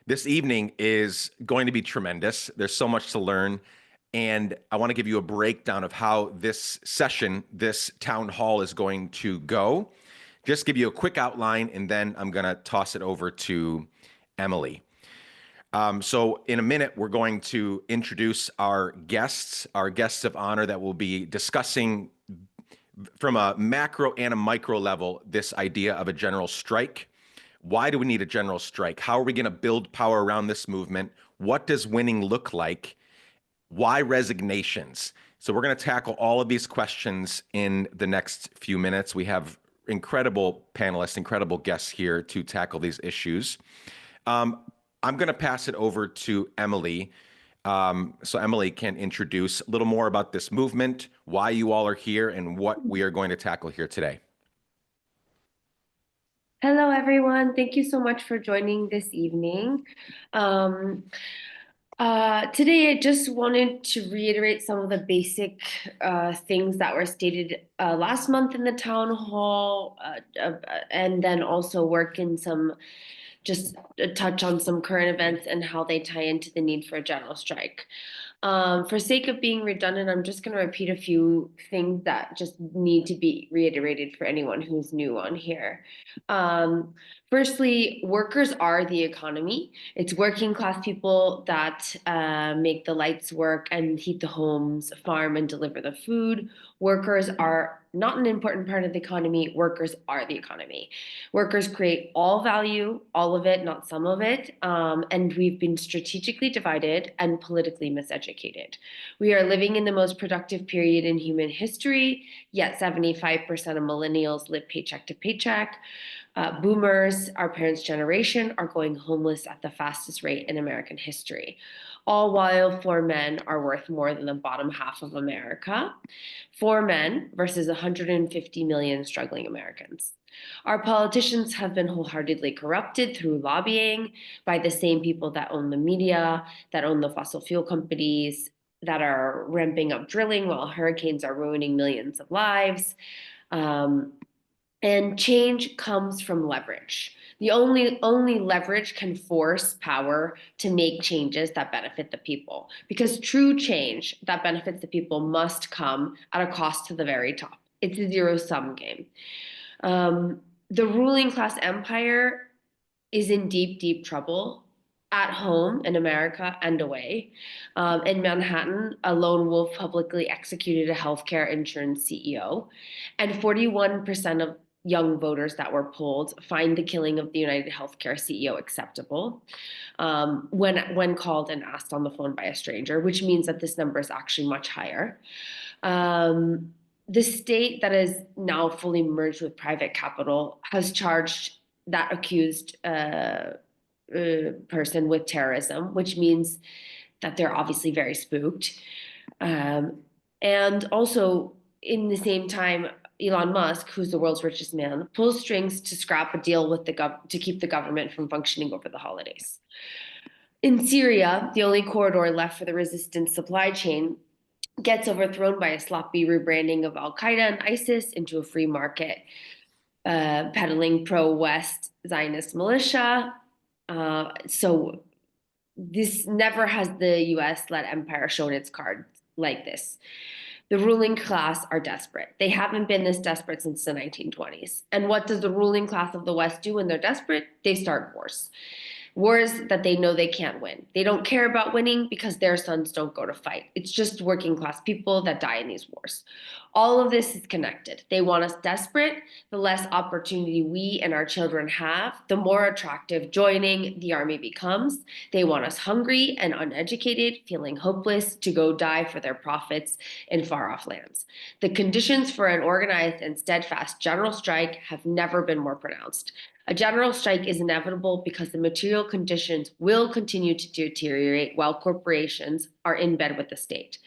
This evening is going to be tremendous. There's so much to learn. And I want to give you a breakdown of how this session, this town hall is going to go. Just give you a quick outline, and then I'm going to toss it over to Emily. So in a minute, we're going to introduce our guests of honor that will be discussing from a macro and a micro level this idea of a general strike. Why do we need a general strike? How are we going to build power around this movement? What does winning look like? Why resignations? So we're going to tackle all of these questions in the next few minutes. We have incredible panelists, incredible guests here to tackle these issues. I'm going to pass it over to Emily. So Emily can introduce a little more about this movement, why you all are here, and what we are going to tackle here today. Hello, everyone. Thank you so much for joining this evening. Um, Today, I just wanted to reiterate some of the basic things that were stated last month in the town hall, and then also work in some, just touch on some current events and how they tie into the need for a general strike. For sake of being redundant, I'm just going to repeat a few things that just need to be reiterated for anyone who's new on here. Um, Firstly, workers are the economy. It's working class people that make the lights work and heat the homes, farm and deliver the food. Workers are not an important part of the economy. Workers are the economy. Workers create all value, all of it, not some of it. And we've been strategically divided and politically miseducated. We are living in the most productive period in human history, yet 75% of millennials live paycheck to paycheck. Boomers, our parents' generation, are going homeless at the fastest rate in American history. All while 4 men are worth more than the bottom half of America. 4 men versus 150 million struggling Americans. Our politicians have been wholeheartedly corrupted through lobbying by the same people that own the media, that own the fossil fuel companies, that are ramping up drilling while hurricanes are ruining millions of lives. Um, and change comes from leverage. The only leverage can force power to make changes that benefit the people. Because true change that benefits the people must come at a cost to the very top. It's a zero-sum game. The ruling class empire is in deep, deep trouble at home in America and away. In Manhattan, a lone wolf publicly executed a healthcare insurance CEO, and 41% of young voters that were polled find the killing of the United Healthcare CEO acceptable when called and asked on the phone by a stranger, which means that this number is actually much higher. The state that is now fully merged with private capital has charged that accused person with terrorism, which means that they're obviously very spooked. Um, and also, in the same time, Elon Musk, who's the world's richest man, pulls strings to scrap a deal with to keep the government from functioning over the holidays. In Syria, the only corridor left for the resistance supply chain gets overthrown by a sloppy rebranding of Al Qaeda and ISIS into a free market, peddling pro-West Zionist militia. So this never has the US-led empire shown its cards like this. The ruling class are desperate. They haven't been this desperate since the 1920s. And what does the ruling class of the West do when they're desperate? They start wars. Wars that they know they can't win. They don't care about winning because their sons don't go to fight. It's just working class people that die in these wars. All of this is connected. They want us desperate. The less opportunity we and our children have, the more attractive joining the army becomes. They want us hungry and uneducated, feeling hopeless to go die for their profits in far off lands. The conditions for an organized and steadfast general strike have never been more pronounced. A general strike is inevitable because the material conditions will continue to deteriorate while corporations are in bed with the state.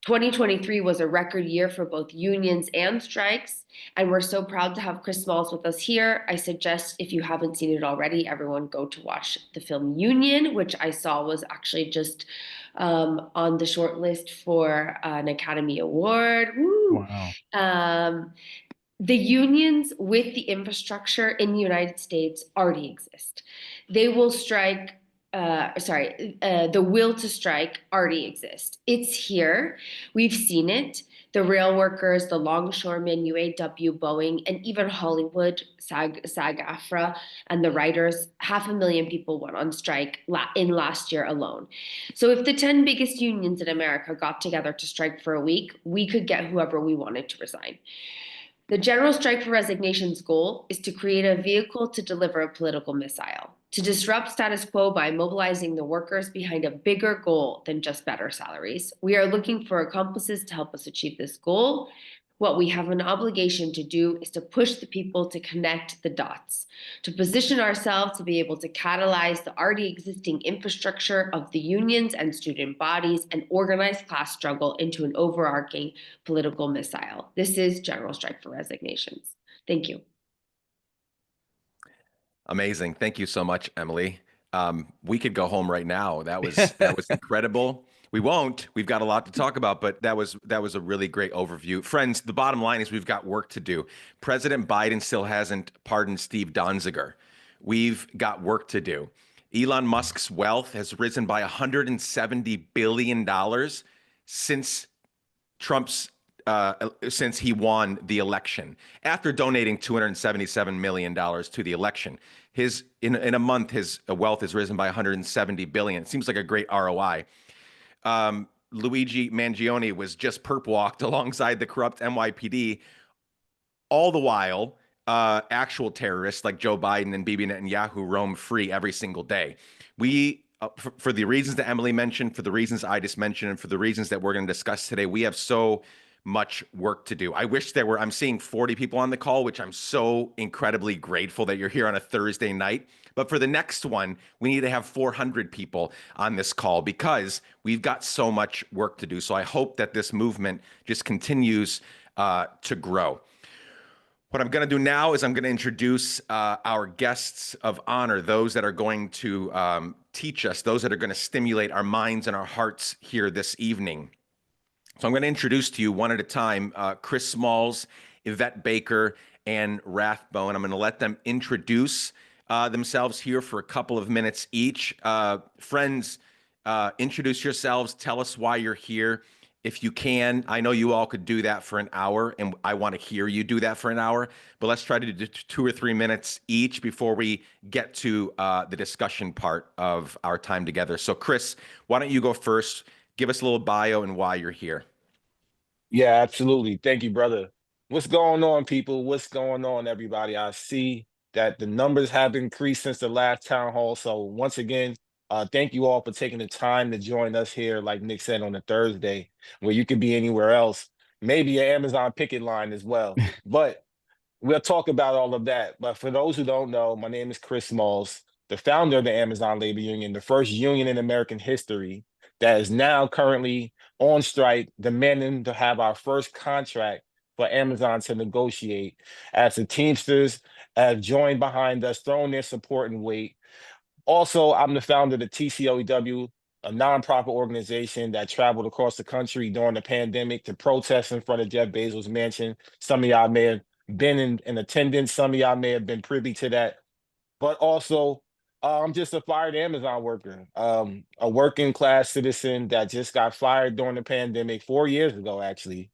2023 was a record year for both unions and strikes, and we're so proud to have Chris Smalls with us here. I suggest, if you haven't seen it already, everyone go to watch the film Union, which I saw was actually just on the short list for an Academy Award. Woo! Wow. Um, The unions with the infrastructure in the United States already exist. They will strike. The will to strike already exists. It's here. We've seen it. The rail workers, the longshoremen, UAW, Boeing, and even Hollywood, SAG-AFTRA, and the writers, 500,000 people went on strike in last year alone. So if the 10 biggest unions in America got together to strike for a week, we could get whoever we wanted to resign. The General Strike for Resignation's goal is to create a vehicle to deliver a political missile, to disrupt status quo by mobilizing the workers behind a bigger goal than just better salaries. We are looking for accomplices to help us achieve this goal. What we have an obligation to do is to push the people to connect the dots, to position ourselves to be able to catalyze the already existing infrastructure of the unions and student bodies and organized class struggle into an overarching political missile. This is General Strike for Resignations. Thank you. Amazing. Thank you so much, Emily. We could go home right now. That was incredible. We won't. We've got a lot to talk about, but that was a really great overview. Friends, the bottom line is we've got work to do. President Biden still hasn't pardoned Steve Donziger. We've got work to do. Elon Musk's wealth has risen by $170 billion since Trump's since he won the election after donating $277 million to the election. In a month, his wealth has risen by 170 billion. It seems like a great ROI. Luigi Mangione was just perp walked alongside the corrupt NYPD. All the while, actual terrorists like Joe Biden and Bibi Netanyahu roam free every single day. We, for the reasons that Emily mentioned, for the reasons I just mentioned, and for the reasons that we're going to discuss today, we have so much work to do. I wish I'm seeing 40 people on the call, which I'm so incredibly grateful that you're here on a Thursday night. But for the next one, we need to have 400 people on this call because we've got so much work to do. So I hope that this movement just continues to grow. What I'm going to do now is I'm going to introduce our guests of honor, those that are going to teach us, those that are going to stimulate our minds and our hearts here this evening. So I'm going to introduce to you one at a time, Chris Smalls, Yvette Baker, and Rathbone. I'm going to let them introduce themselves here for a couple of minutes each. Friends, introduce yourselves. Tell us why you're here. If you can, I know you all could do that for an hour, and I want to hear you do that for an hour, but let's try to do 2 or 3 minutes each before we get to the discussion part of our time together. So Chris, why don't you go first? Give us a little bio and why you're here. Yeah, absolutely. Thank you, brother. What's going on, people? What's going on, everybody? I see that the numbers have increased since the last town hall. So once again, thank you all for taking the time to join us here, like Nick said, on a Thursday, where you could be anywhere else, maybe an Amazon picket line as well. But we'll talk about all of that. But for those who don't know, my name is Chris Smalls, the founder of the Amazon Labor Union, the first union in American history that is now currently on strike, demanding to have our first contract for Amazon to negotiate. As the Teamsters have joined behind us, thrown their support and weight. Also, I'm the founder of the TCOEW, a nonprofit organization that traveled across the country during the pandemic to protest in front of Jeff Bezos' mansion. Some of y'all may have been in attendance. Some of y'all may have been privy to that. But also, I'm just a fired Amazon worker, a working class citizen that just got fired during the pandemic 4 years ago, actually.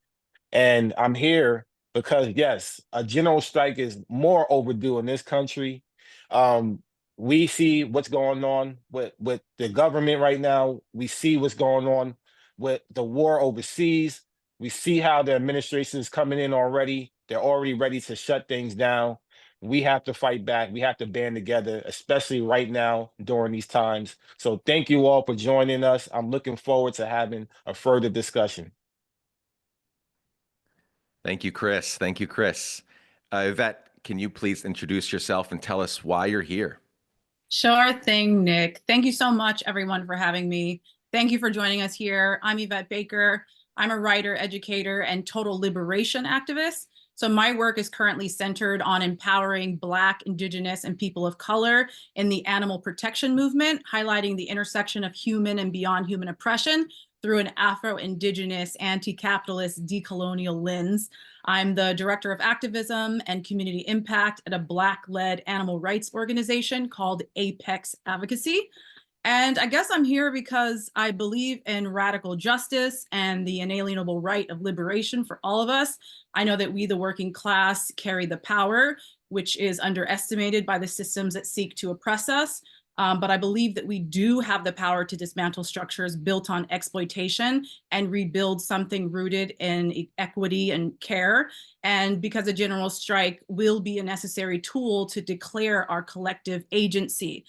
And I'm here because, yes, a general strike is more overdue in this country. Um, we see what's going on with the government right now. We see what's going on with the war overseas. We see how the administration is coming in already. They're already ready to shut things down. We have to fight back. We have to band together, especially right now during these times. So thank you all for joining us. I'm looking forward to having a further discussion. Thank you, Chris. Thank you, Chris. Yvette, can you please introduce yourself and tell us why you're here? Sure thing, Nick. Thank you so much, everyone, for having me. Thank you for joining us here. I'm Yvette Baker. I'm a writer, educator, and total liberation activist. So my work is currently centered on empowering Black, Indigenous, and people of color in the animal protection movement, highlighting the intersection of human and beyond human oppression through an Afro-Indigenous, anti-capitalist, decolonial lens. I'm the Director of Activism and Community Impact at a Black-led animal rights organization called Apex Advocacy. And I guess I'm here because I believe in radical justice and the inalienable right of liberation for all of us. I know that we, the working class, carry the power, which is underestimated by the systems that seek to oppress us. But I believe that we do have the power to dismantle structures built on exploitation and rebuild something rooted in equity and care. And because a general strike will be a necessary tool to declare our collective agency.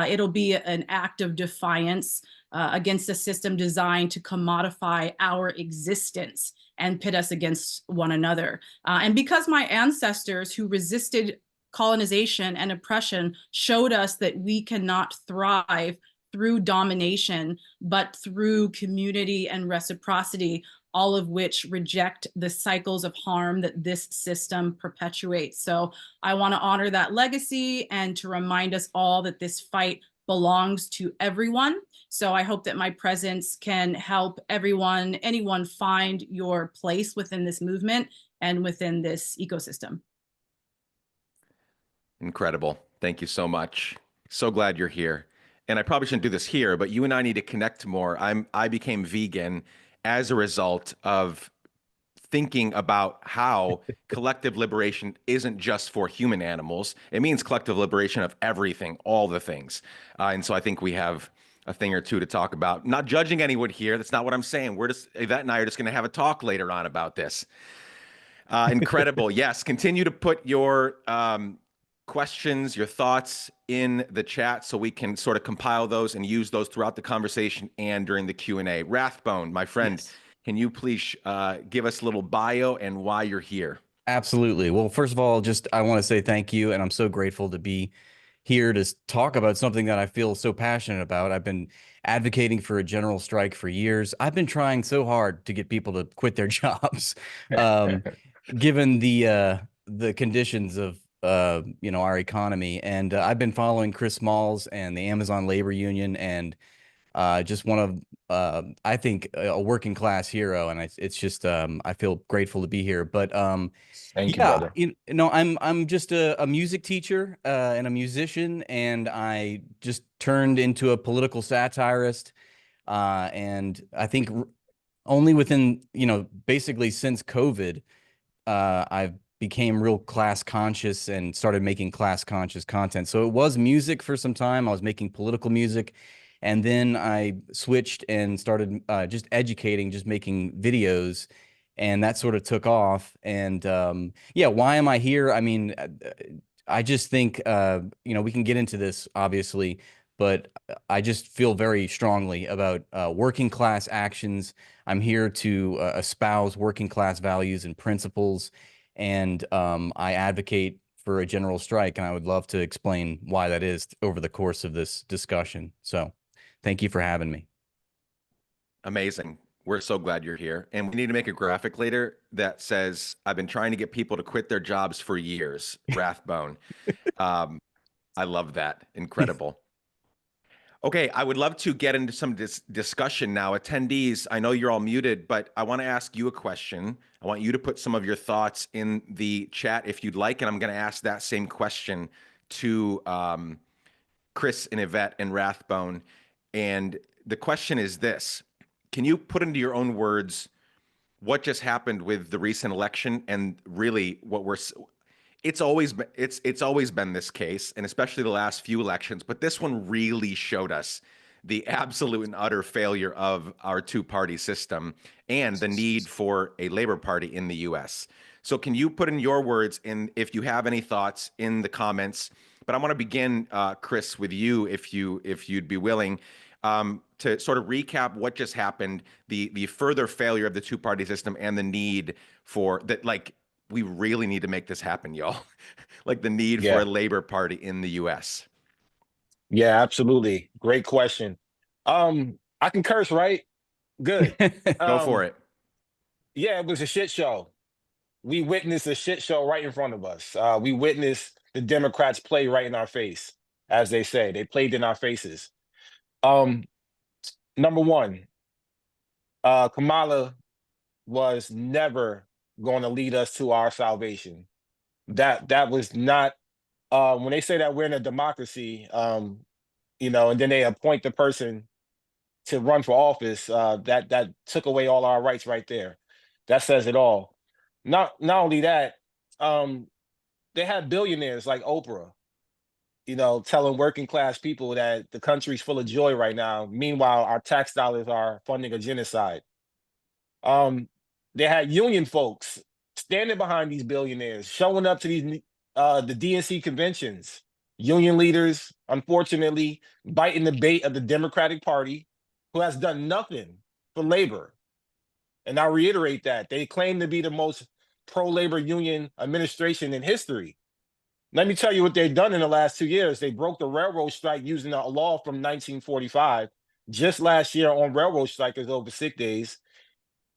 It'll be an act of defiance against a system designed to commodify our existence and pit us against one another. And because my ancestors who resisted colonization and oppression showed us that we cannot thrive through domination, but through community and reciprocity, all of which reject the cycles of harm that this system perpetuates. So I want to honor that legacy and to remind us all that this fight belongs to everyone. So I hope that my presence can help anyone find your place within this movement and within this ecosystem. Incredible. Thank you so much. So glad you're here. And I probably shouldn't do this here, but you and I need to connect more. I became vegan as a result of thinking about how collective liberation isn't just for human animals. It means collective liberation of everything, all the things. And so I think we have a thing or two to talk about. Not judging anyone here. That's not what I'm saying. Yvette and I are just going to have a talk later on about this. Incredible. Yes. Continue to put your questions, your thoughts in the chat so we can sort of compile those and use those throughout the conversation and during the Q&A. Rathbone, my friend, yes. Can you please give us a little bio and why you're here? Absolutely. Well, first of all, I want to say thank you. And I'm so grateful to be here to talk about something that I feel so passionate about. I've been advocating for a general strike for years. I've been trying so hard to get people to quit their jobs, given the conditions of our economy. And I've been following Chris Smalls and the Amazon Labor Union, and just one of I think a working class hero. And it's just I feel grateful to be here. But thank you, brother. I'm just a music teacher and a musician, and I just turned into a political satirist. And I think only within basically since COVID, I've became real class conscious and started making class conscious content. So it was music for some time. I was making political music, and then I switched and started just educating, just making videos, and that sort of took off. And yeah, why am I here? I mean, I just think we can get into this obviously, but I just feel very strongly about working class actions. I'm here to espouse working class values and principles. And I advocate for a general strike, and I would love to explain why that is over the course of this discussion. So thank you for having me. Amazing. We're so glad you're here. And we need to make a graphic later that says, I've been trying to get people to quit their jobs for years, Rathbone. I love that. Incredible. Okay, I would love to get into some discussion now. Attendees, I know you're all muted, but I want to ask you a question. I want you to put some of your thoughts in the chat if you'd like, and I'm going to ask that same question to Chris and Yvette and Rathbone. And the question is this: can you put into your own words what just happened with the recent election and really what it's always been this case, and especially the last few elections, but this one really showed us the absolute and utter failure of our two-party system and the need for a labor party in the US. So can you put in your words, and if you have any thoughts, in the comments? But I want to begin, Chris, with you, if you'd be willing, to sort of recap what just happened, the further failure of the two-party system and the need for that, like, we really need to make this happen, y'all. Like the need for a labor party in the US. Yeah, absolutely. Great question. I can curse, right? Good. Go for it. Yeah, it was a shit show. We witnessed a shit show right in front of us. We witnessed the Democrats play right in our face, as they say. They played in our faces. Number one, Kamala was never going to lead us to our salvation. That was not when they say that we're in a democracy, you know, and then they appoint the person to run for office, that took away all our rights right there. That says it all. Not only that, they had billionaires like Oprah, you know, telling working class people that the country's full of joy right now. Meanwhile, our tax dollars are funding a genocide. Um, they had union folks standing behind these billionaires, showing up to these the DNC conventions. Union leaders, unfortunately, biting the bait of the Democratic Party, who has done nothing for labor. And I reiterate that they claim to be the most pro-labor union administration in history. Let me tell you what they've done in the last 2 years. They broke the railroad strike using a law from 1945. Just last year on railroad strikers over sick days.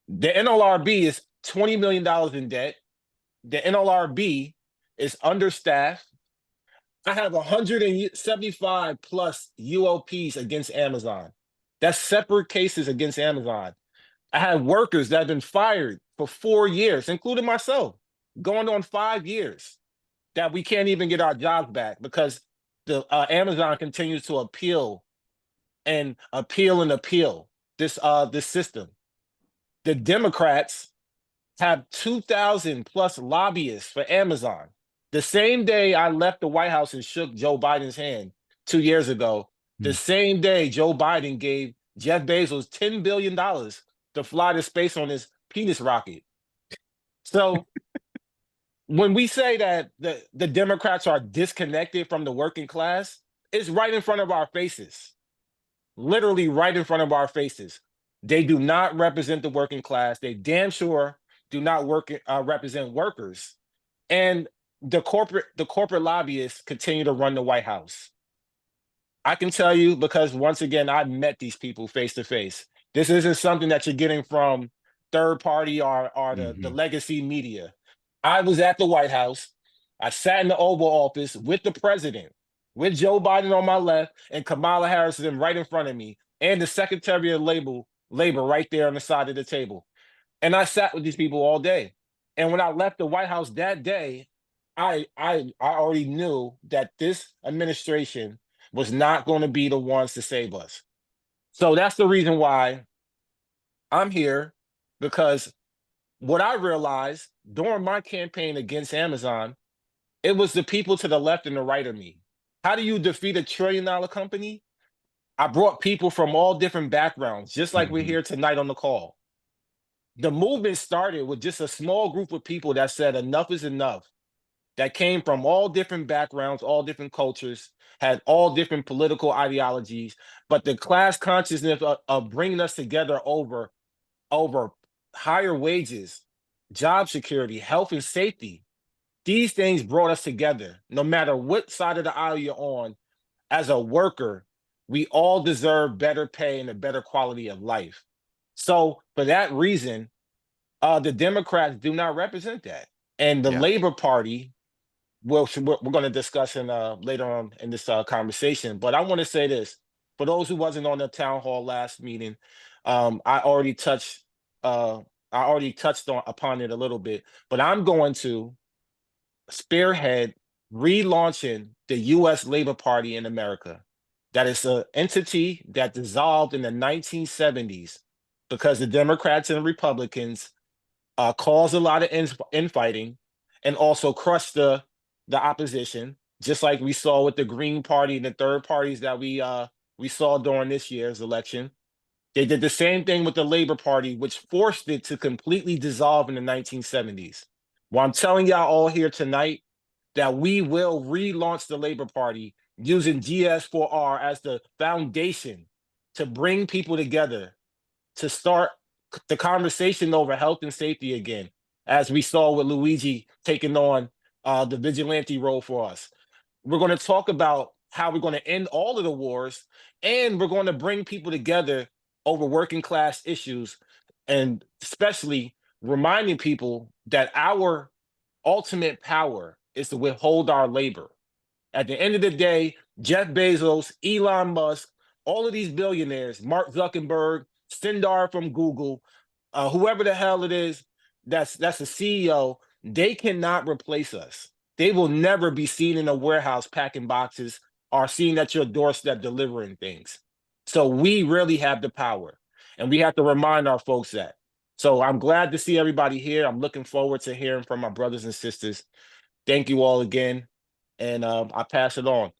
The NLRB is $20 million in debt. The NLRB is understaffed. I have 175 plus UOPs against Amazon. That's separate cases against Amazon. I have workers that have been fired for 4 years, including myself, going on 5 years, that we can't even get our jobs back because the Amazon continues to appeal and appeal and appeal this system. The Democrats have 2,000 plus lobbyists for Amazon. The same day I left the White House and shook Joe Biden's hand 2 years ago, the same day Joe Biden gave Jeff Bezos $10 billion to fly to space on his penis rocket. So when we say that the Democrats are disconnected from the working class, it's right in front of our faces. Literally right in front of our faces. They do not represent the working class. They damn sure do not represent workers. And the corporate lobbyists continue to run the White House. I can tell you because once again, I met these people face to face. This isn't something that you're getting from third party or the legacy media. I was at the White House. I sat in the Oval Office with the president, with Joe Biden on my left and Kamala Harris right in front of me, and the Secretary of Labor right there on the side of the table. And I sat with these people all day. And when I left the White House that day, I already knew that this administration was not going to be the ones to save us. So that's the reason why I'm here, because what I realized during my campaign against Amazon, it was the people to the left and the right of me. How do you defeat $1 trillion company? I brought people from all different backgrounds, just like we're here tonight on the call. The movement started with just a small group of people that said enough is enough, that came from all different backgrounds, all different cultures, had all different political ideologies, but the class consciousness of bringing us together over higher wages, job security, health and safety, these things brought us together. No matter what side of the aisle you're on, as a worker, we all deserve better pay and a better quality of life. So for that reason, the Democrats do not represent that. And the Labor Party, we're going to discuss later on in this conversation. But I want to say this, for those who wasn't on the town hall last meeting, I already touched upon it a little bit, but I'm going to spearhead relaunching the U.S. Labor Party in America. That is an entity that dissolved in the 1970s because the Democrats and Republicans caused a lot of infighting and also crushed the opposition, just like we saw with the Green Party and the third parties that we saw during this year's election. They did the same thing with the Labor Party, which forced it to completely dissolve in the 1970s. Well, I'm telling y'all all here tonight that we will relaunch the Labor Party using GS4R as the foundation to bring people together, to start the conversation over health and safety again, as we saw with Luigi taking on the vigilante role for us. We're going to talk about how we're going to end all of the wars, and we're going to bring people together over working class issues, and especially reminding people that our ultimate power is to withhold our labor. At the end of the day, Jeff Bezos, Elon Musk, all of these billionaires, Mark Zuckerberg, Sundar from Google, whoever the hell it is, that's a CEO, they cannot replace us. They will never be seen in a warehouse packing boxes or seen at your doorstep delivering things. So we really have the power, and we have to remind our folks that. So I'm glad to see everybody here. I'm looking forward to hearing from my brothers and sisters. Thank you all again, and I pass it on.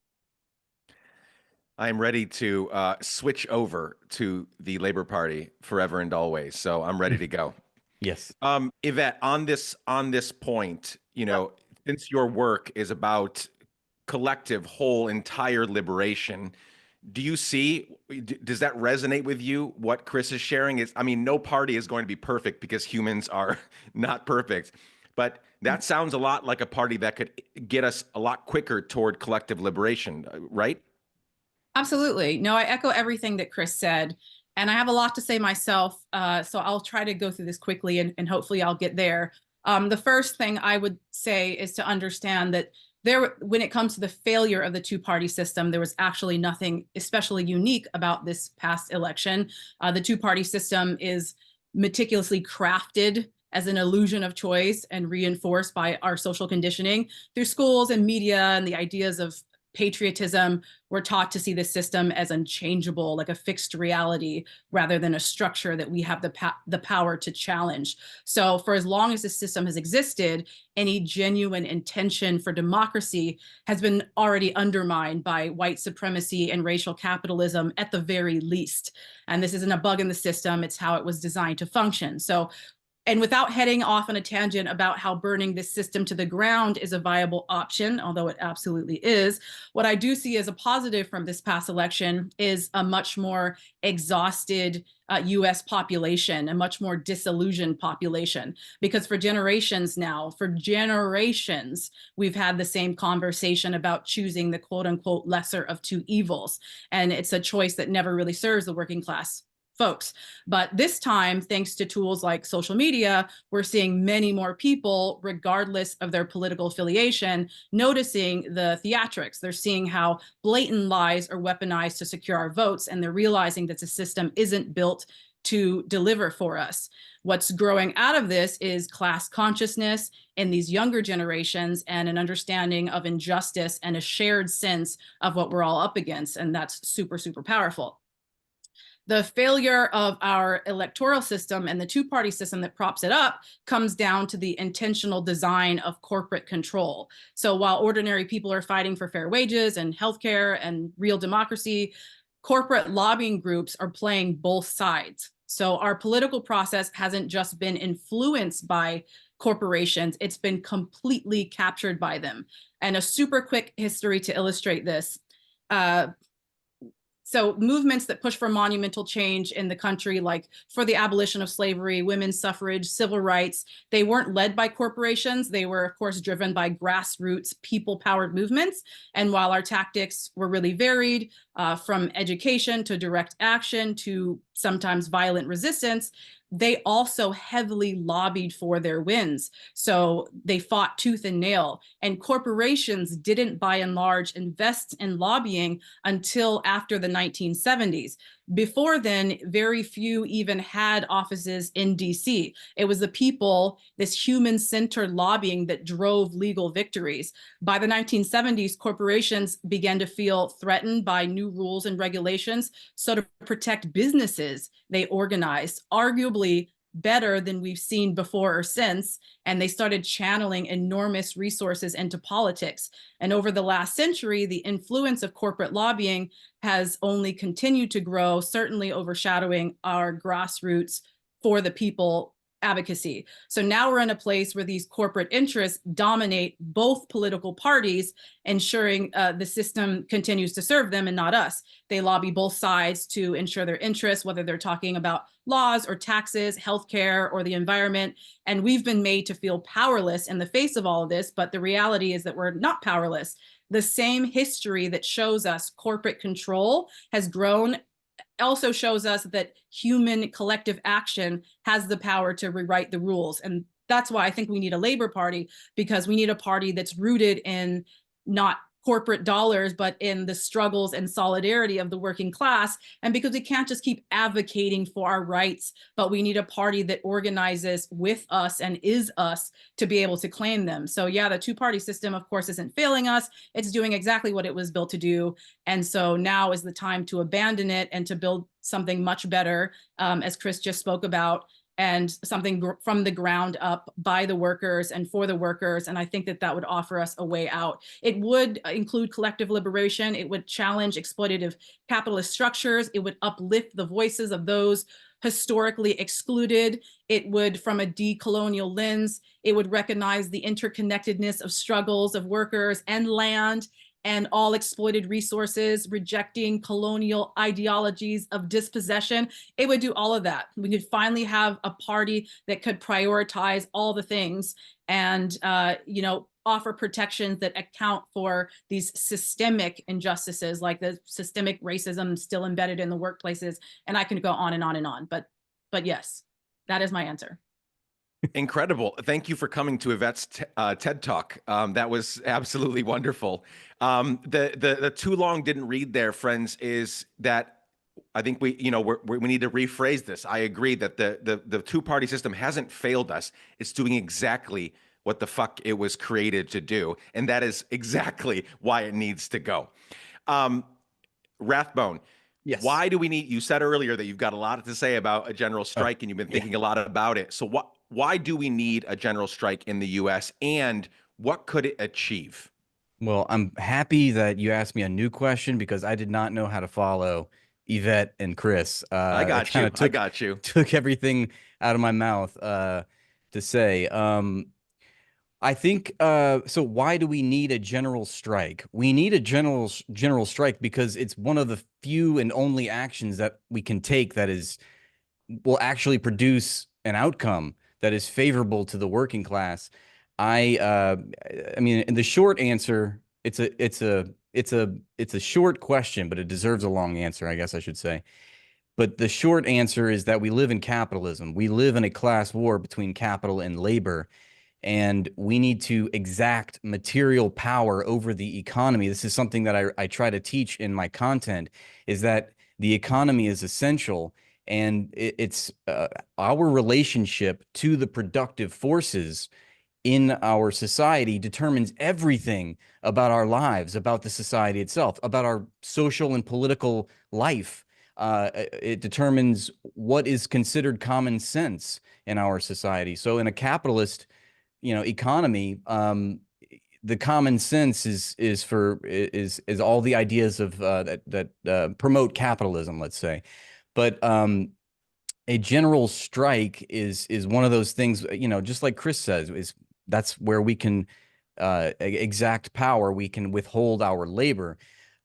I am ready to switch over to the Labor Party forever and always. So I'm ready to go. Yes. Yvette, on this point, you know, since your work is about collective, whole, entire liberation, do you see, does that resonate with you? What Chris is sharing is, I mean, no party is going to be perfect because humans are not perfect, but that sounds a lot like a party that could get us a lot quicker toward collective liberation, right? Absolutely. No, I echo everything that Chris said. And I have a lot to say myself, so I'll try to go through this quickly and hopefully I'll get there. The first thing I would say is to understand that when it comes to the failure of the two-party system, there was actually nothing especially unique about this past election. The two-party system is meticulously crafted as an illusion of choice and reinforced by our social conditioning through schools and media and the ideas of patriotism. We're taught to see the system as unchangeable, like a fixed reality, rather than a structure that we have the power to challenge. So for as long as the system has existed, any genuine intention for democracy has been already undermined by white supremacy and racial capitalism at the very least. And this isn't a bug in the system, it's how it was designed to function. So, and without heading off on a tangent about how burning this system to the ground is a viable option, although it absolutely is, what I do see as a positive from this past election is a much more exhausted US population, a much more disillusioned population. Because for generations now, we've had the same conversation about choosing the quote unquote lesser of two evils. And it's a choice that never really serves the working class folks. But this time, thanks to tools like social media, we're seeing many more people, regardless of their political affiliation, noticing the theatrics. They're seeing how blatant lies are weaponized to secure our votes, and they're realizing that the system isn't built to deliver for us. What's growing out of this is class consciousness in these younger generations and an understanding of injustice and a shared sense of what we're all up against. And that's super, super powerful. The failure of our electoral system and the two-party system that props it up comes down to the intentional design of corporate control. So while ordinary people are fighting for fair wages and healthcare and real democracy, corporate lobbying groups are playing both sides. So our political process hasn't just been influenced by corporations, it's been completely captured by them. And a super quick history to illustrate this. So movements that push for monumental change in the country, like for the abolition of slavery, women's suffrage, civil rights, they weren't led by corporations. They were, of course, driven by grassroots, people-powered movements. And while our tactics were really varied, from education to direct action to sometimes violent resistance, they also heavily lobbied for their wins. So they fought tooth and nail. And corporations didn't, by and large, invest in lobbying until after the 1970s. Before then, very few even had offices in DC. It was the people, this human-centered lobbying that drove legal victories. By the 1970s, corporations began to feel threatened by new rules and regulations. So to protect businesses, they organized, arguably better than we've seen before or since, and they started channeling enormous resources into politics. And over the last century, the influence of corporate lobbying has only continued to grow, certainly overshadowing our grassroots for the people advocacy. So now we're in a place where these corporate interests dominate both political parties, ensuring the system continues to serve them and not us. They lobby both sides to ensure their interests, whether they're talking about laws or taxes, healthcare, or the environment. And we've been made to feel powerless in the face of all of this, but the reality is that we're not powerless. The same history that shows us corporate control has grown also shows us that human collective action has the power to rewrite the rules. And that's why I think we need a Labor Party, because we need a party that's rooted in not corporate dollars, but in the struggles and solidarity of the working class. And because we can't just keep advocating for our rights, but we need a party that organizes with us and is us to be able to claim them. So yeah, the two-party system, of course, isn't failing us. It's doing exactly what it was built to do. And so now is the time to abandon it and to build something much better, as Chris just spoke about, and something from the ground up by the workers and for the workers. And I think that that would offer us a way out. It would include collective liberation. It would challenge exploitative capitalist structures. It would uplift the voices of those historically excluded. It would, from a decolonial lens, it would recognize the interconnectedness of struggles of workers and land and all exploited resources, rejecting colonial ideologies of dispossession. It would do all of that. We could finally have a party that could prioritize all the things and, offer protections that account for these systemic injustices, like the systemic racism still embedded in the workplaces. And I can go on and on and on. But yes, that is my answer. Incredible. Thank you for coming to Yvette's TED Talk. That was absolutely wonderful. The too long didn't read there, friends, is that I think we need to rephrase this. I agree that the two-party system hasn't failed us. It's doing exactly what the fuck it was created to do. And that is exactly why it needs to go. Rathbone. Yes. Why do we need, you said earlier that you've got a lot to say about a general strike and you've been thinking a lot about it. So why do we need a general strike in the US and what could it achieve? Well, I'm happy that you asked me a new question because I did not know how to follow Yvette and Chris. I got you. I got you. Took everything out of my mouth to say. I think so. Why do we need a general strike? We need a general strike because it's one of the few and only actions that we can take that will actually produce an outcome that is favorable to the working class. I mean, in the short answer, it's a short question, but it deserves a long answer, I guess I should say. But the short answer is that we live in capitalism. We live in a class war between capital and labor. And we need to exact material power over the economy. This is something that I try to teach in my content, is that the economy is essential, and it's our relationship to the productive forces in our society determines everything about our lives, about the society itself, about our social and political life. It determines what is considered common sense in our society. So in a capitalist economy, the common sense is all the ideas of that promote capitalism, let's say. But a general strike is one of those things, just like Chris says, that's where we can exact power, we can withhold our labor,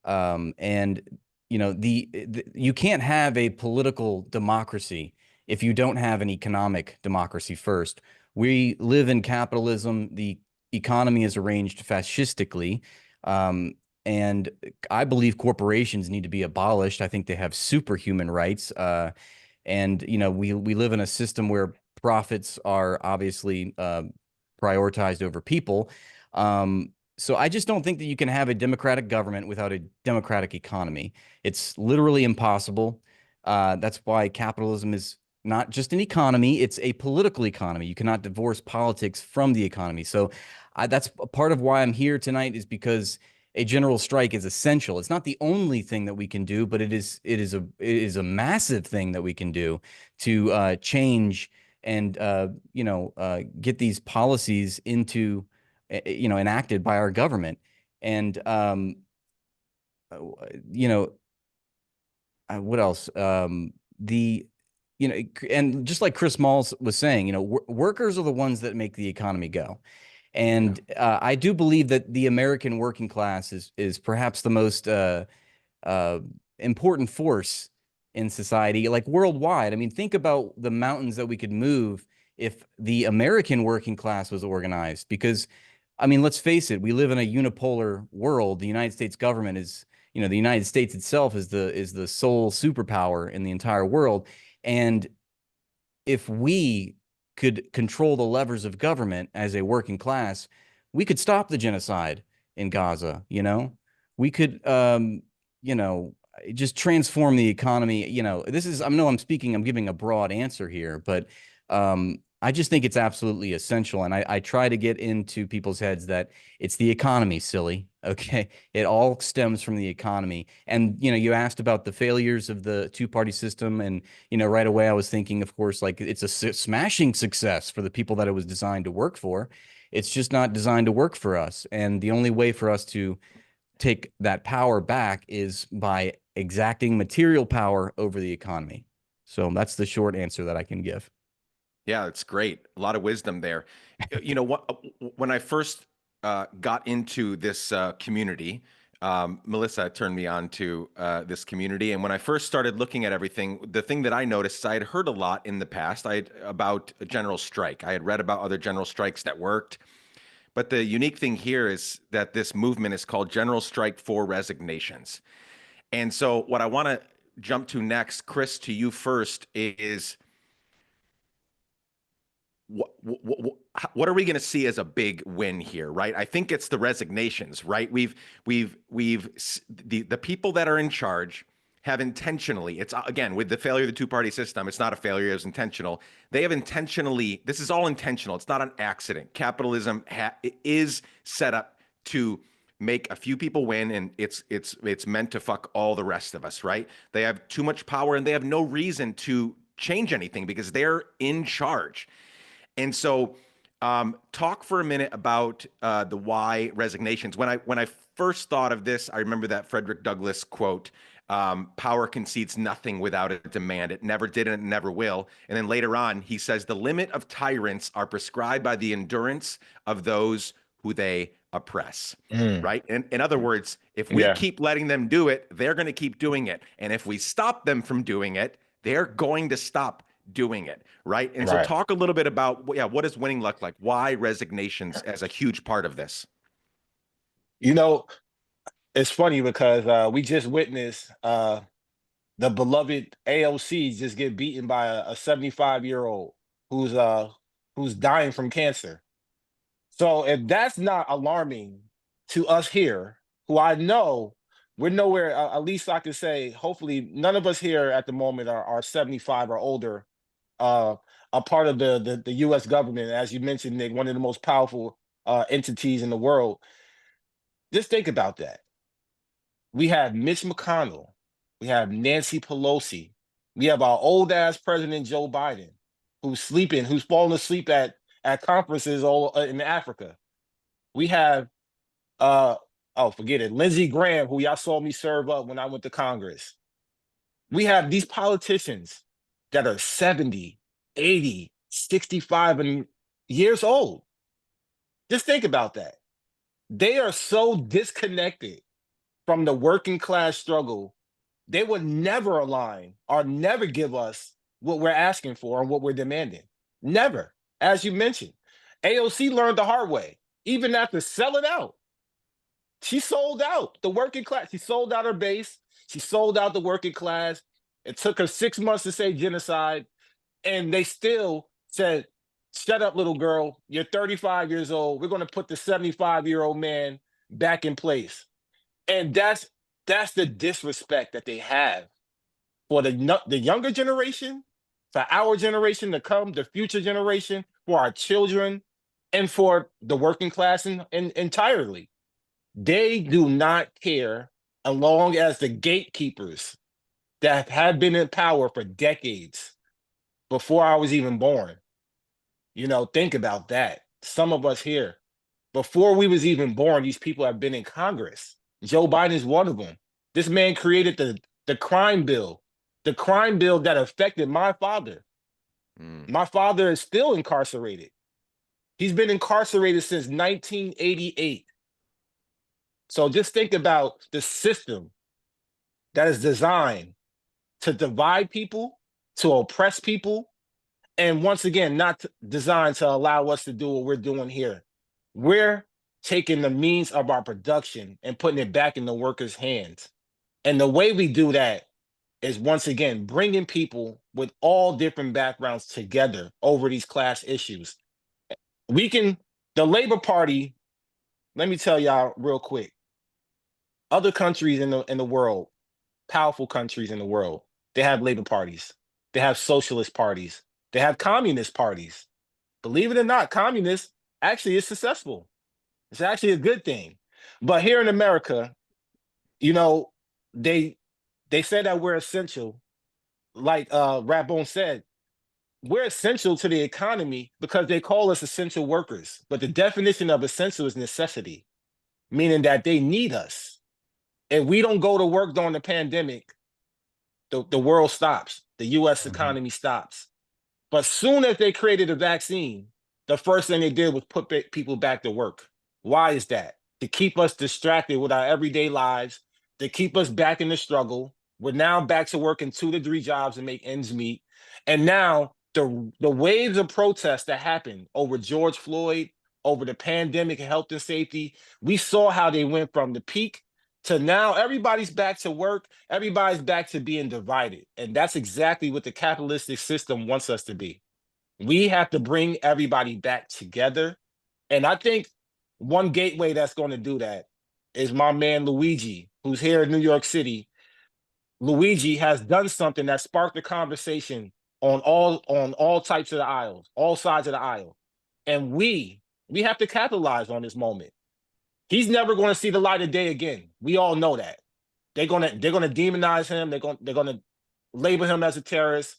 and you can't have a political democracy if you don't have an economic democracy first. We live in capitalism. The economy is arranged fascistically. And I believe corporations need to be abolished. I think they have superhuman rights. And we live in a system where profits are obviously prioritized over people. So I just don't think that you can have a democratic government without a democratic economy. It's literally impossible. That's why capitalism is not just an economy, it's a political economy. You cannot divorce politics from the economy. So that's part of why I'm here tonight, is because a general strike is essential. It's not the only thing that we can do, but it is a massive thing that we can do to change and get these policies into enacted by our government. And what else? And just like Chris Malls was saying, workers are the ones that make the economy go. And I do believe that the American working class is perhaps the most important force in society, like worldwide. I mean, think about the mountains that we could move if the American working class was organized. Because, I mean, let's face it, we live in a unipolar world. The United States government is, the United States itself is the sole superpower in the entire world. And if we could control the levers of government as a working class, we could stop the genocide in Gaza, we could, just transform the economy. I know I'm giving a broad answer here, but I just think it's absolutely essential. And I try to get into people's heads that it's the economy, silly. Okay. It all stems from the economy. And, you asked about the failures of the two-party system. And, right away I was thinking, of course, like it's a smashing success for the people that it was designed to work for. It's just not designed to work for us. And the only way for us to take that power back is by exacting material power over the economy. So that's the short answer that I can give. Yeah, it's great. A lot of wisdom there. When I first got into this community, Melissa turned me on to this community. And when I first started looking at everything, the thing that I noticed is I had heard a lot in the past about a general strike. I had read about other general strikes that worked. But the unique thing here is that this movement is called General Strike for Resignations. And so what I want to jump to next, Chris, to you first, is what are we going to see as a big win here, right? I think it's the resignations, right? The people that are in charge have intentionally, it's again, with the failure of the two-party system, it's not a failure, it was intentional. They have intentionally, this is all intentional. It's not an accident. Capitalism is set up to make a few people win, and it's meant to fuck all the rest of us, right? They have too much power and they have no reason to change anything because they're in charge. And so talk for a minute about the why resignations. When I first thought of this, I remember that Frederick Douglass quote, power concedes nothing without a demand. It never did and it never will. And then later on, he says, the limit of tyrants are prescribed by the endurance of those who they oppress, right? And in other words, if we keep letting them do it, they're going to keep doing it. And if we stop them from doing it, they're going to stop doing it, right? And so talk a little bit about, what does winning look like? Why resignations as a huge part of this? It's funny because we just witnessed the beloved AOC just get beaten by a 75-year-old who's dying from cancer. So if that's not alarming to us here, who I know we're nowhere, at least I could say, hopefully none of us here at the moment are 75 or older, a part of the U.S. government, as you mentioned, Nick, one of the most powerful entities in the world. Just think about that. We have Mitch McConnell, we have Nancy Pelosi, we have our old ass President Joe Biden, who's falling asleep at conferences all in Africa. We have forget it, Lindsey Graham, who y'all saw me serve up when I went to Congress. We have these politicians that are 70, 80, 65 years old. Just think about that. They are so disconnected from the working class struggle. They would never align or never give us what we're asking for and what we're demanding. Never. As you mentioned, AOC learned the hard way. Even after selling out, she sold out the working class. She sold out her base. She sold out the working class. It took her 6 months to say genocide. And they still said, shut up, little girl. You're 35 years old. We're going to put the 75-year-old man back in place. And that's the disrespect that they have for the younger generation, for our generation to come, the future generation, for our children, and for the working class entirely. They do not care as long as the gatekeepers that have been in power for decades before I was even born. Think about that. Some of us here, before we was even born, these people have been in Congress. Joe Biden is one of them. This man created the crime bill that affected my father. My father is still incarcerated. He's been incarcerated since 1988. So just think about the system that is designed to divide people, to oppress people, and once again, not designed to allow us to do what we're doing here. We're taking the means of our production and putting it back in the workers' hands. And the way we do that is, once again, bringing people with all different backgrounds together over these class issues. The Labor Party let me tell y'all real quick. Other countries in the world, powerful countries in the world, they have labor parties, they have socialist parties, they have communist parties. Believe it or not, communist actually is successful. It's actually a good thing. But here in America, you know, they they say that we're essential, like Rabon said, we're essential to the economy because they call us essential workers. But the definition of essential is necessity, meaning that they need us. If we don't go to work during the pandemic, the world stops, the US economy stops. But soon as they created a vaccine, the first thing they did was put people back to work. Why is that? To keep us distracted with our everyday lives, to keep us back in the struggle. We're now back to working 2 to 3 jobs to make ends meet. And now the waves of protests that happened over George Floyd, over the pandemic and health and safety, we saw how they went from the peak to now everybody's back to work, everybody's back to being divided. And that's exactly what the capitalistic system wants us to be. We have to bring everybody back together. And I think one gateway that's going to do that is my man Luigi, who's here in New York City. Luigi has done something that sparked a conversation on all types of the aisles, all sides of the aisle. And we have to capitalize on this moment. He's never going to see the light of day again. We all know that. They're gonna demonize him. They're gonna label him as a terrorist.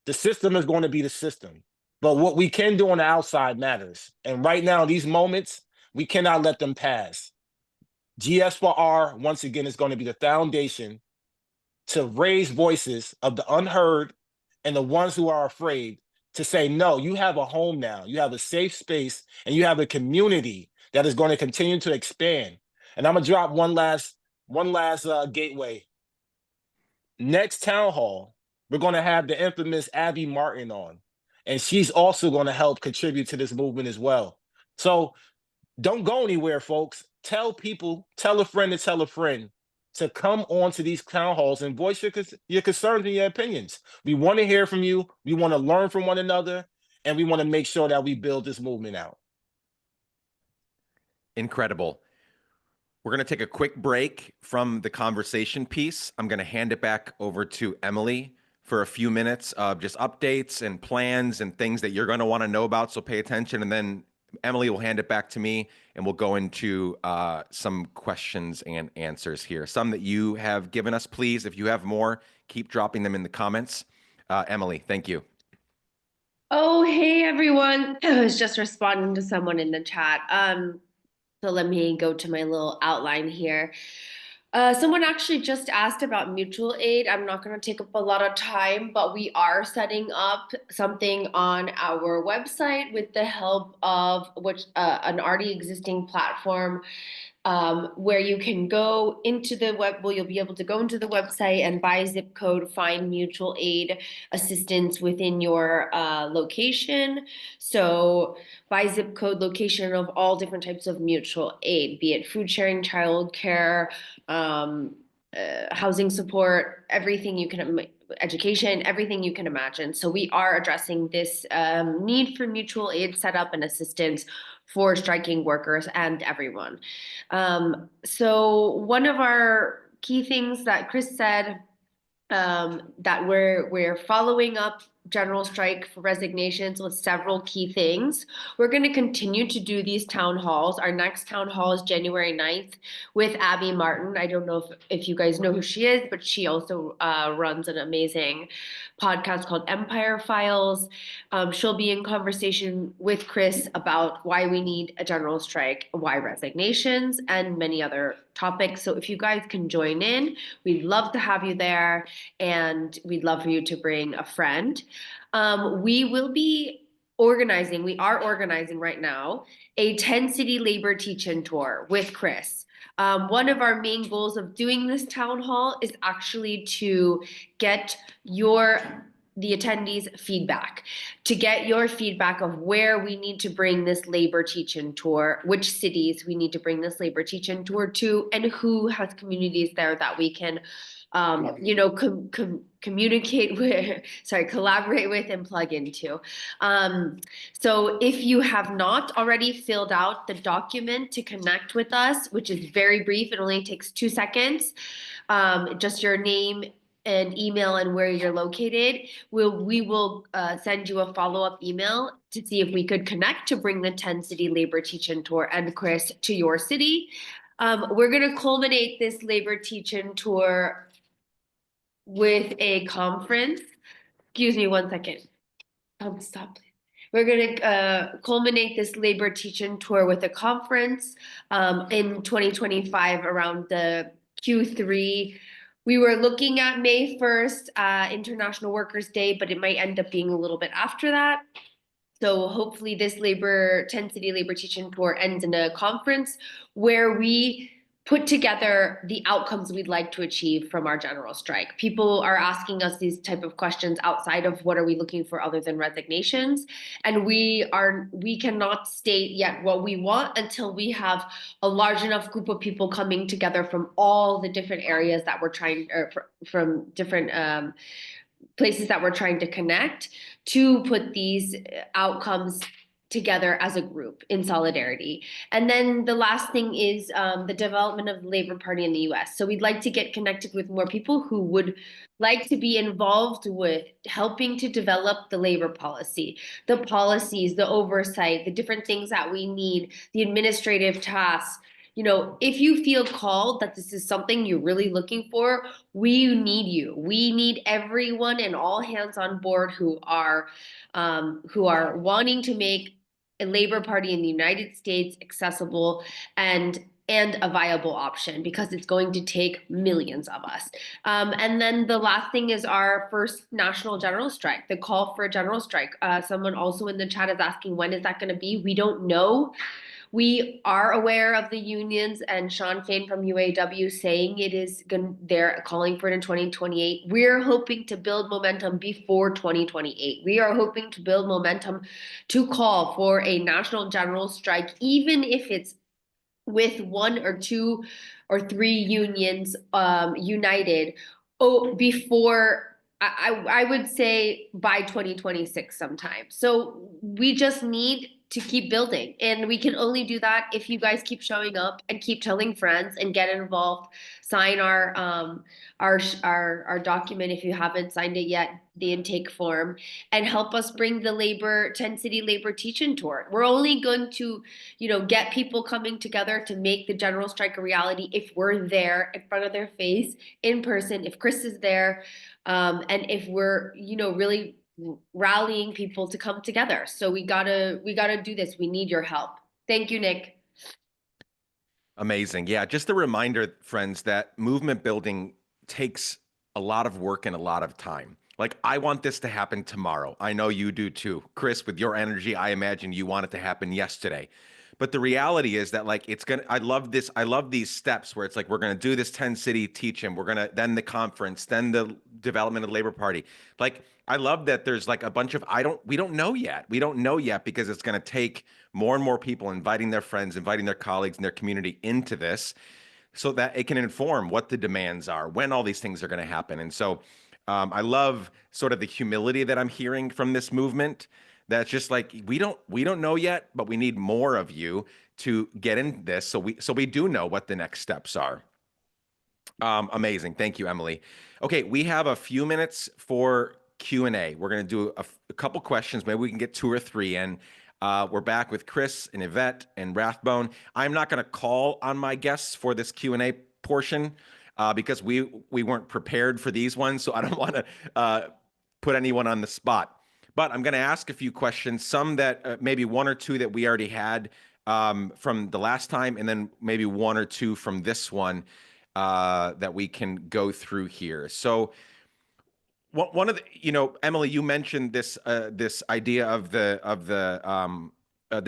The system is going to be the system. But what we can do on the outside matters. And right now, these moments, we cannot let them pass. GS4R, once again, is going to be the foundation to raise voices of the unheard and the ones who are afraid to say, no, you have a home now. You have a safe space and you have a community that is going to continue to expand. And I'm going to drop one last gateway. Next town hall, we're going to have the infamous Abby Martin on, and she's also going to help contribute to this movement as well. So don't go anywhere, folks. Tell people, tell a friend to tell a friend to come on to these town halls and voice your concerns and your opinions. We want to hear from you. We want to learn from one another, and we want to make sure that we build this movement out. Incredible. We're going to take a quick break from the conversation piece. I'm going to hand it back over to Emily for a few minutes of just updates and plans and things that you're going to want to know about. So pay attention. And then Emily will hand it back to me and we'll go into some questions and answers here. Some that you have given us, please. If you have more, keep dropping them in the comments. Emily, thank you. Oh, hey everyone. I was just responding to someone in the chat. So let me go to my little outline here. Someone actually just asked about mutual aid. I'm not going to take up a lot of time, but we are setting up something on our website with the help of an already existing platform where you can go into the web. Well, you'll be able to go into the website and by zip code find mutual aid assistance within your location. So by zip code, location of all different types of mutual aid, be it food sharing, childcare, housing support, everything you can, education, everything you can imagine. So we are addressing this need for mutual aid setup and assistance for striking workers and everyone. So one of our key things that Chris said, that we're following up general strike for resignations with several key things. We're going to continue to do these town halls. Our next town hall is January 9th with Abby Martin. I don't know if you guys know who she is, but she also runs an amazing podcast called Empire Files. She'll be in conversation with Chris about why we need a general strike, why resignations, and many other topics. So if you guys can join in, we'd love to have you there, and we'd love for you to bring a friend. We will be organizing, we are organizing right now, a 10-city labor teach-in tour with Chris. One of our main goals of doing this town hall is actually to get the attendees' feedback, to get your feedback of where we need to bring this labor teach-in tour, which cities we need to bring this labor teach-in tour to, and who has communities there that we can communicate with, collaborate with and plug into. So if you have not already filled out the document to connect with us, which is very brief, it only takes 2 seconds, just your name and email and where you're located, we will send you a follow-up email to see if we could connect to bring the 10 City Labor Teach-In Tour and Chris to your city. We're going to culminate this Labor Teach-In Tour with a conference. Excuse me 1 second. Stop. We're going to culminate this Labor Teach-In Tour with a conference in 2025 around the Q3. We were looking at May 1st, International Workers' Day, but it might end up being a little bit after that. So hopefully this 10 City Labor Teach-In Tour ends in a conference where we put together the outcomes we'd like to achieve from our general strike. People are asking us these type of questions outside of what are we looking for other than resignations. And we cannot state yet what we want until we have a large enough group of people coming together from all the different areas that we're trying, or from different places that we're trying to connect to put these outcomes together as a group in solidarity. And then the last thing is the development of the Labor Party in the US. So we'd like to get connected with more people who would like to be involved with helping to develop the labor policy, the policies, the oversight, the different things that we need, the administrative tasks. If you feel called that this is something you're really looking for, we need you. We need everyone and all hands on board who are wanting to make a labor party in the United States accessible and a viable option, because it's going to take millions of us. And then the last thing is our first national general strike, the call for a general strike. Someone also in the chat is asking, when is that going to be? We don't know. We are aware of the unions and Sean Fain from UAW saying they're calling for it in 2028. We're hoping to build momentum before 2028. We are hoping to build momentum to call for a national general strike, even if it's with 1 or 2 or 3 unions united. Before I would say by 2026 sometime. So we just need to keep building, and we can only do that if you guys keep showing up and keep telling friends and get involved. Sign our document if you haven't signed it yet, the intake form, and help us bring the 10 City Labor Teach-In Tour. We're only going to, get people coming together to make the general strike a reality if we're there in front of their face in person, if Chris is there, and if we're, really rallying people to come together. So we gotta do this. We need your help. Thank you, Nick. Amazing. Yeah, just a reminder, friends, that movement building takes a lot of work and a lot of time. Like, I want this to happen tomorrow. I know you do too. Chris, with your energy, I imagine you want it to happen yesterday. But the reality is that, like, I love this. I love these steps where it's like, we're going to do this 10 city teach-in. We're going to, then the conference, then the development of the Labor Party. Like, I love that there's like a bunch of, we don't know yet. We don't know yet, because it's going to take more and more people inviting their friends, inviting their colleagues and their community into this, so that it can inform what the demands are, when all these things are going to happen. And so I love sort of the humility that I'm hearing from this movement. That's just like, we don't know yet, but we need more of you to get in this, so we do know what the next steps are. Amazing. Thank you, Emily. Okay, we have a few minutes for Q&A. We're going to do a couple questions. Maybe we can get 2 or 3 in. We're back with Chris and Yvette and Rathbone. I'm not going to call on my guests for this Q&A portion because we weren't prepared for these ones, so I don't want to put anyone on the spot. But I'm going to ask a few questions, some that maybe 1 or 2 that we already had from the last time, and then maybe 1 or 2 from this one that we can go through here. So one of the, Emily, you mentioned this idea of the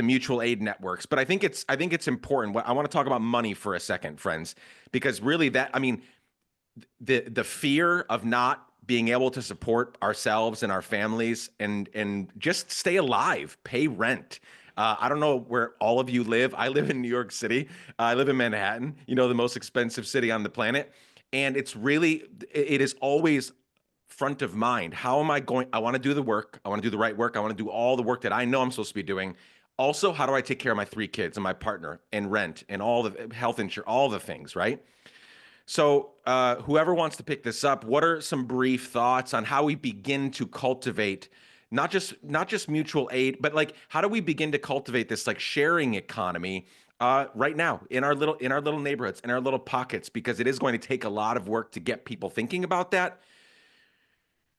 mutual aid networks, but I think it's important. I want to talk about money for a second, friends, because really the fear of not being able to support ourselves and our families and just stay alive, pay rent. I don't know where all of you live. I live in New York City. I live in Manhattan, the most expensive city on the planet. And it is always front of mind. How am I going? I want to do the work. I want to do the right work. I want to do all the work that I know I'm supposed to be doing. Also, how do I take care of my 3 kids and my partner and rent and all the health insurance, all the things, right? So, whoever wants to pick this up, what are some brief thoughts on how we begin to cultivate not just mutual aid, but like how do we begin to cultivate this like sharing economy right now in our little neighborhoods, in our little pockets, because it is going to take a lot of work to get people thinking about that,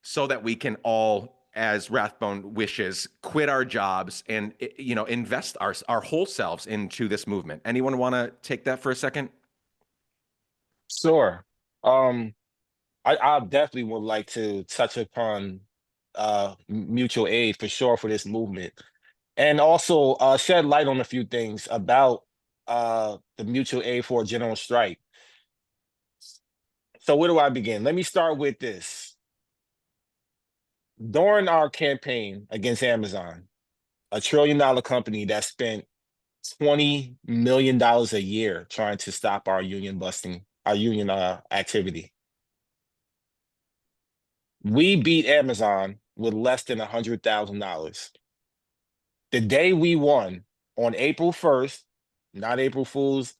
so that we can all, as Rathbone wishes, quit our jobs and invest our whole selves into this movement. Anyone want to take that for a second? Sure. I definitely would like to touch upon mutual aid for sure for this movement, and also shed light on a few things about the mutual aid for a general strike. So where do I begin? Let me start with this. During our campaign against Amazon, a $1 trillion company that spent $20 million a year trying to stop our union activity. We beat Amazon with less than $100,000. The day we won on April 1st, not April Fool's,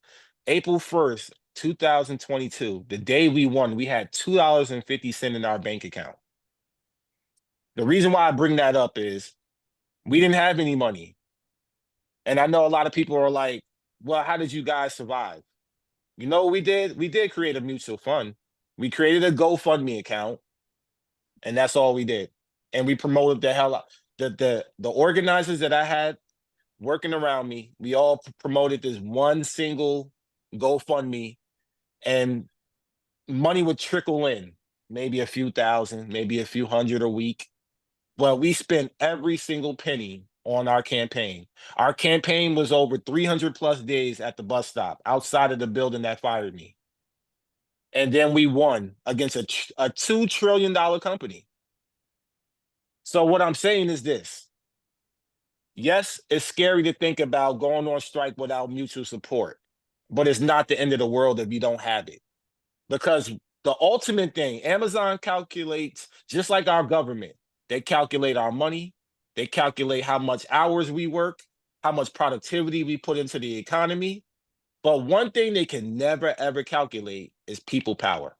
April 1st, 2022, the day we won, we had $2.50 in our bank account. The reason why I bring that up is we didn't have any money. And I know a lot of people are like, well, how did you guys survive? You know what we did? We did create a mutual fund. We created a GoFundMe account, and that's all we did. And we promoted the hell out. The organizers that I had working around me, we all promoted this one single GoFundMe, and money would trickle in, maybe a few thousand, maybe a few hundred a week. Well, we spent every single penny on our campaign. Our campaign was over 300 plus days at the bus stop outside of the building that fired me. And then we won against a $2 trillion company. So what I'm saying is this. Yes, it's scary to think about going on strike without mutual support, but it's not the end of the world if you don't have it. Because the ultimate thing, Amazon calculates, just like our government, they calculate our money, they calculate how much hours we work, how much productivity we put into the economy. But one thing they can never, ever calculate is people power.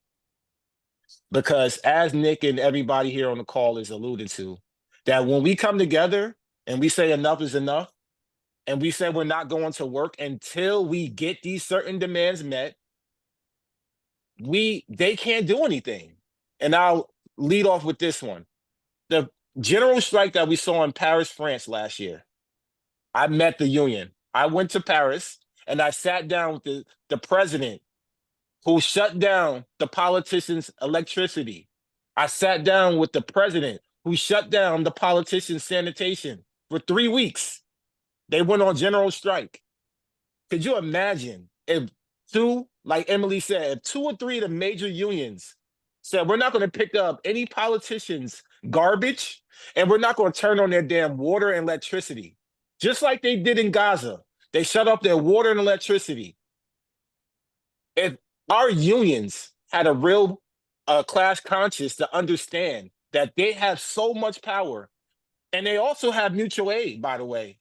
Because as Nick and everybody here on the call is alluding to, that when we come together and we say enough is enough, and we say we're not going to work until we get these certain demands met, they can't do anything. And I'll lead off with this one. The general strike that we saw in Paris, France last year, I met the union. I went to Paris and I sat down with the president who shut down the politicians' electricity. I sat down with the president who shut down the politicians' sanitation for 3 weeks. They went on general strike. Could you imagine if like Emily said, if 2 or 3 of the major unions said, we're not going to pick up any politicians' garbage, and we're not going to turn on their damn water and electricity, just like they did in Gaza. They shut off their water and electricity. If our unions had a real class conscience to understand that they have so much power, and they also have mutual aid, by the way.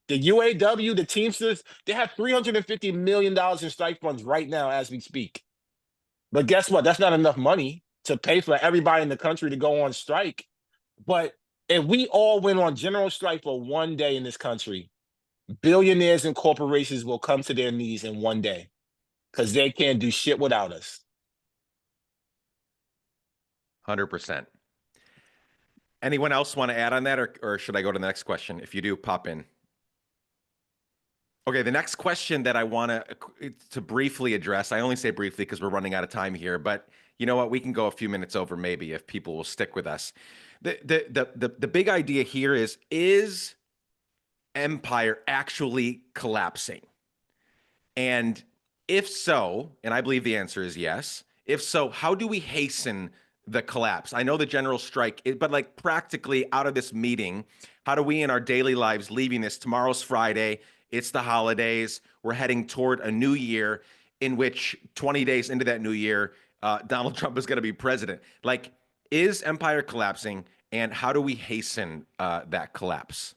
The UAW, the Teamsters, they have $350 million in strike funds right now as we speak. But guess what? That's not enough money to pay for everybody in the country to go on strike. But if we all went on general strike for one day in this country, billionaires and corporations will come to their knees in one day because they can't do shit without us. 100%. Anyone else want to add on that, or should I go to the next question? If you do, pop in. Okay, the next question that I want to briefly address, I only say briefly because we're running out of time here, but you know what? We can go a few minutes over maybe if people will stick with us. The big idea here is empire actually collapsing? And if so, and I believe the answer is yes, if so, how do we hasten the collapse? I know the general strike, but like practically out of this meeting, how do we in our daily lives, leaving this, tomorrow's Friday, it's the holidays, we're heading toward a new year in which 20 days into that new year, Donald Trump is going to be president. Like, is empire collapsing, and how do we hasten that collapse?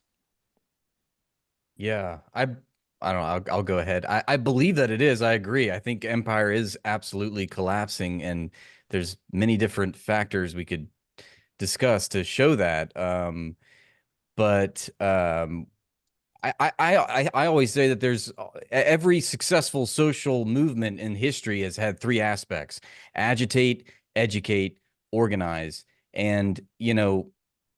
Yeah, I don't know. I'll go ahead. I believe that it is. I agree. I think empire is absolutely collapsing, and there's many different factors we could discuss to show that. But I always say that there's every successful social movement in history has had three aspects: agitate, educate, organize. And, you know,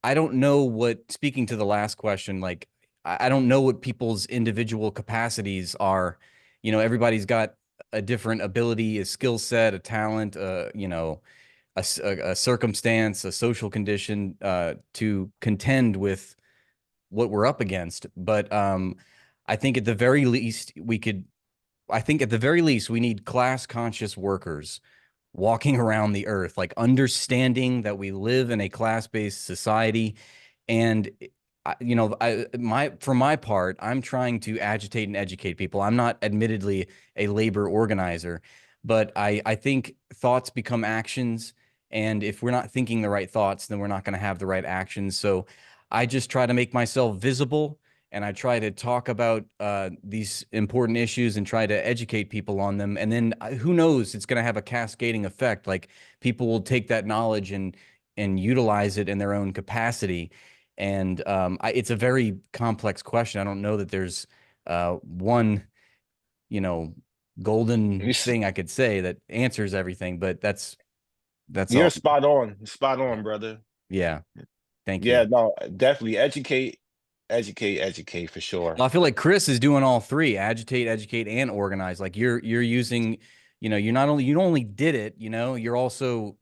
I don't know what, speaking to the last question, like, I don't know what people's individual capacities are. You know, everybody's got a different ability, a skill set, a talent, you know, a circumstance, a social condition to contend with what we're up against. But I think at the very least we need class conscious workers walking around the earth, like understanding that we live in a class-based society. And you know, for my part, I'm trying to agitate and educate people. I'm not admittedly a labor organizer, but I think thoughts become actions. And if we're not thinking the right thoughts, then we're not going to have the right actions. So I just try to make myself visible, and I try to talk about these important issues and try to educate people on them. And then who knows, it's going to have a cascading effect. Like, people will take that knowledge and utilize it in their own capacity. And it's a very complex question. I don't know that there's one, you know, golden thing I could say that answers everything, but that's You're all. spot on, brother. Yeah. Thank Yeah, you. no, definitely educate for sure. Well, I feel like Chris is doing all three: agitate, educate, and organize. Like, you're using, you know, you don't only did it, you know, you're also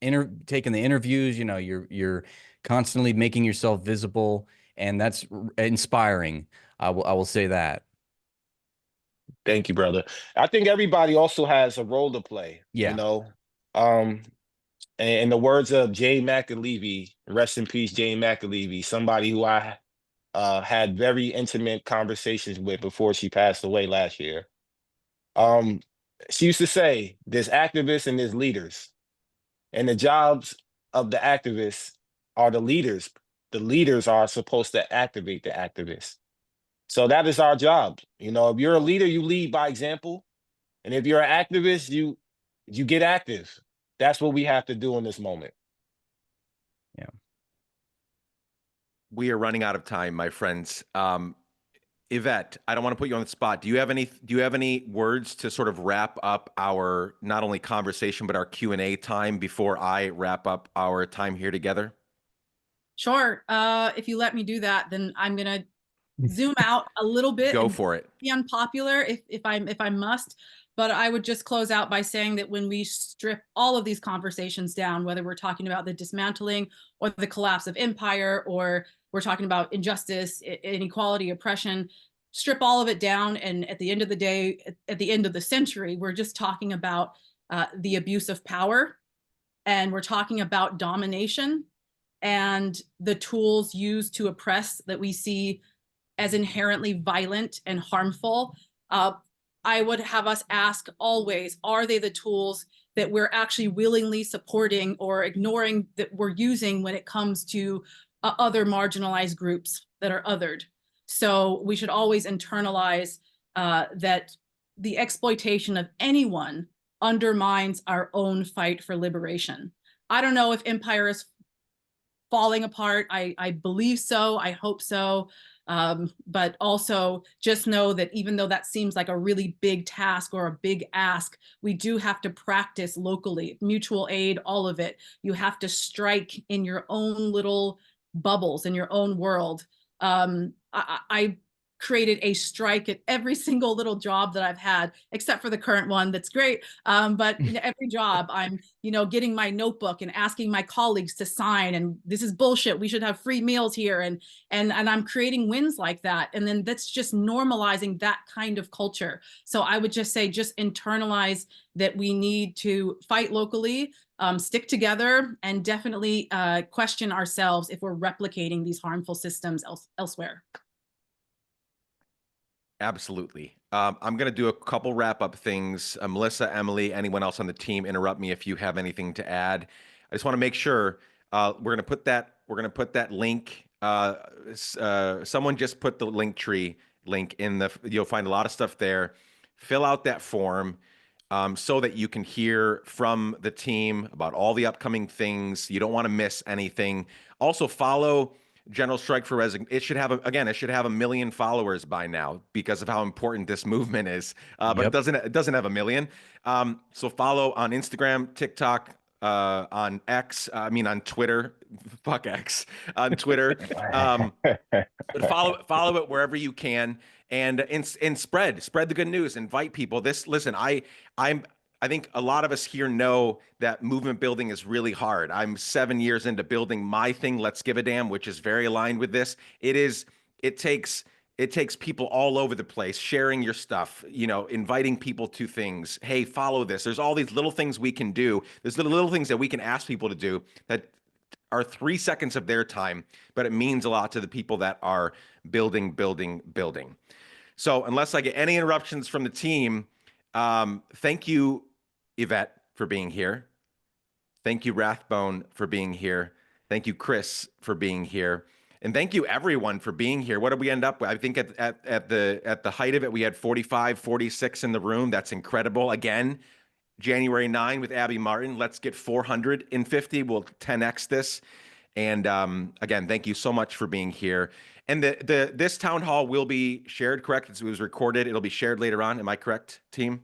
taking the interviews, you know, you're constantly making yourself visible, and that's inspiring. I will say that. Thank you, brother. I think everybody also has a role to play, you Yeah. know. Um, and in the words of Jay McAlevey, rest in peace, Jay McAlevey, somebody who I had very intimate conversations with before she passed away last year. Um, she used to say, there's activists and there's leaders. And the jobs of the activists are the leaders. The leaders are supposed to activate the activists. So that is our job. You know, if you're a leader, you lead by example. And if you're an activist, you get active. That's what we have to do in this moment. Yeah. We are running out of time, my friends. Yvette, I don't want to put you on the spot. Do you have any words to sort of wrap up our not only conversation but our Q&A time before I wrap up our time here together? Sure. If you let me do that, then I'm gonna zoom out a little bit. Go and for it. Be unpopular if I must, but I would just close out by saying that when we strip all of these conversations down, whether we're talking about the dismantling or the collapse of empire, or we're talking about injustice, inequality, oppression, strip all of it down, and at the end of the day, at the end of the century, we're just talking about the abuse of power, and we're talking about domination and the tools used to oppress that we see as inherently violent and harmful. I would have us ask always, are they the tools that we're actually willingly supporting or ignoring that we're using when it comes to other marginalized groups that are othered? So we should always internalize that the exploitation of anyone undermines our own fight for liberation. I don't know if empire is falling apart. I believe so. I hope so. But also just know that even though that seems like a really big task or a big ask, we do have to practice locally, mutual aid, all of it. You have to strike in your own little bubbles, in your own world. I created a strike at every single little job that I've had, except for the current one. That's great. But every job I'm, getting my notebook and asking my colleagues to sign, and this is bullshit. We should have free meals here. And I'm creating wins like that. And then that's just normalizing that kind of culture. So I would just say, just internalize that we need to fight locally, stick together, and definitely question ourselves if we're replicating these harmful systems elsewhere. Absolutely. I'm going to do a couple wrap up things. Melissa, Emily, anyone else on the team, interrupt me if you have anything to add. I just want to make sure we're going to put that link. Someone just put the link tree link in the. You'll find a lot of stuff there. Fill out that form so that you can hear from the team about all the upcoming things. You don't want to miss anything. Also, follow General Strike for Resignation. It should have 1 million followers by now because of how important this movement is. But Yep. it doesn't have 1 million. So follow on Instagram, TikTok, on X. I mean on Twitter. Fuck X. On Twitter. But follow it wherever you can, and spread the good news. Invite people. I think a lot of us here know that movement building is really hard. I'm 7 years into building my thing, Let's Give a Damn, which is very aligned with this. It takes people all over the place sharing your stuff, inviting people to things. Hey, follow this. There's all these little things we can do. There's little things that we can ask people to do that are 3 seconds of their time, but it means a lot to the people that are building. So unless I get any interruptions from the team, thank you, Yvette, for being here. Thank you, Rathbone, for being here. Thank you, Chris, for being here. And thank you, everyone, for being here. What did we end up with? I think at the height of it, we had 45, 46 in the room. That's incredible. Again, January 9 with Abby Martin. Let's get 450. We'll 10x this. And again, thank you so much for being here. And this town hall will be shared, correct? It was recorded. It'll be shared later on. Am I correct, team?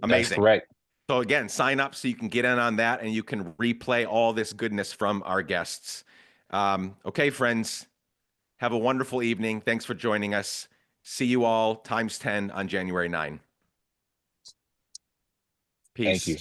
Amazing. That's correct. So again, sign up so you can get in on that and you can replay all this goodness from our guests. Okay, friends, have a wonderful evening. Thanks for joining us. See you all times 10 on January 9. Peace. Thank you.